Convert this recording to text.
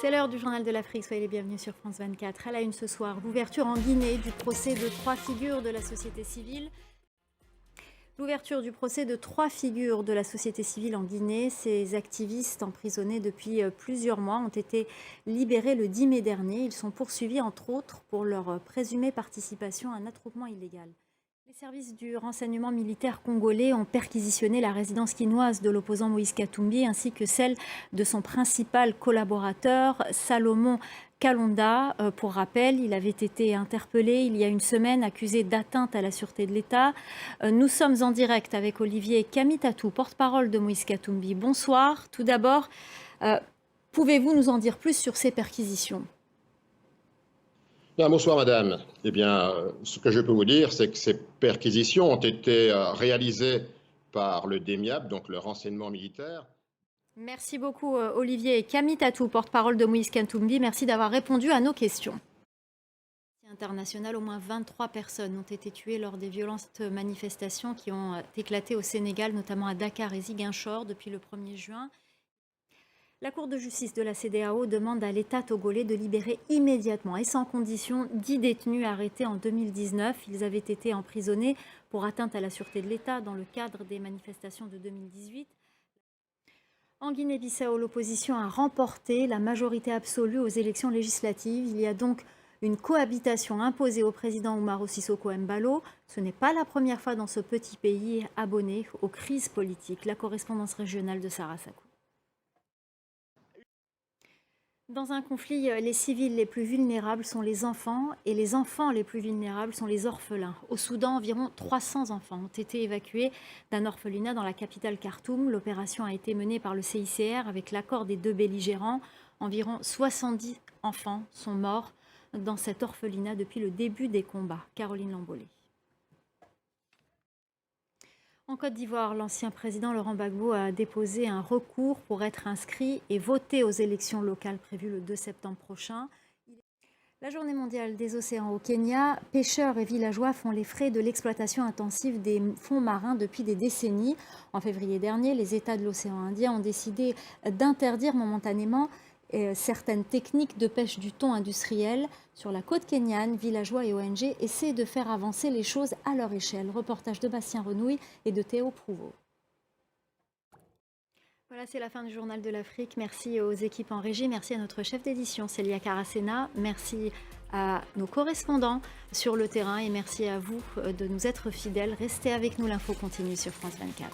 C'est l'heure du journal de l'Afrique, soyez les bienvenus sur France 24. À la une ce soir, l'ouverture en Guinée du procès de 3 figures de la société civile. L'ouverture du procès de 3 figures de la société civile en Guinée. Ces activistes emprisonnés depuis plusieurs mois ont été libérés le 10 mai dernier. Ils sont poursuivis entre autres pour leur présumée participation à un attroupement illégal. Les services du renseignement militaire congolais ont perquisitionné la résidence quinoise de l'opposant Moïse Katumbi ainsi que celle de son principal collaborateur Salomon Kalonda. Pour rappel, il avait été interpellé il y a une semaine, accusé d'atteinte à la sûreté de l'État. Nous sommes en direct avec Olivier Kamitatou, porte-parole de Moïse Katumbi. Bonsoir. Tout d'abord, pouvez-vous nous en dire plus sur ces perquisitions ? Bien, bonsoir madame. Eh bien, ce que je peux vous dire, c'est que ces perquisitions ont été réalisées par le DEMIAP, donc le renseignement militaire. Merci beaucoup Olivier Kamitatou, porte-parole de Moïse Katumbi. Merci d'avoir répondu à nos questions. International, au moins 23 personnes ont été tuées lors des violentes manifestations qui ont éclaté au Sénégal, notamment à Dakar et Ziguinchor depuis le 1er juin. La Cour de justice de la CEDEAO demande à l'État togolais de libérer immédiatement et sans condition 10 détenus arrêtés en 2019. Ils avaient été emprisonnés pour atteinte à la sûreté de l'État dans le cadre des manifestations de 2018. En Guinée-Bissau, l'opposition a remporté la majorité absolue aux élections législatives. Il y a donc une cohabitation imposée au président Umaro Sissoko Embalo. Ce n'est pas la première fois dans ce petit pays abonné aux crises politiques. La correspondance régionale de Sarah Sakou. Dans un conflit, les civils les plus vulnérables sont les enfants et les enfants les plus vulnérables sont les orphelins. Au Soudan, environ 300 enfants ont été évacués d'un orphelinat dans la capitale Khartoum. L'opération a été menée par le CICR avec l'accord des 2 belligérants. Environ 70 enfants sont morts dans cet orphelinat depuis le début des combats. Caroline Lambolé. En Côte d'Ivoire, l'ancien président Laurent Gbagbo a déposé un recours pour être inscrit et voter aux élections locales prévues le 2 septembre prochain. La journée mondiale des océans au Kenya, pêcheurs et villageois font les frais de l'exploitation intensive des fonds marins depuis des décennies. En février dernier, les États de l'océan Indien ont décidé d'interdire momentanément certaines techniques de pêche du thon industriel. Sur la côte kenyane, villageois et ONG essaient de faire avancer les choses à leur échelle. Reportage de Bastien Renouille et de Théo Prouveau. Voilà, c'est la fin du Journal de l'Afrique. Merci aux équipes en régie, merci à notre chef d'édition Célia Caracena, merci à nos correspondants sur le terrain et merci à vous de nous être fidèles. Restez avec nous, l'info continue sur France 24.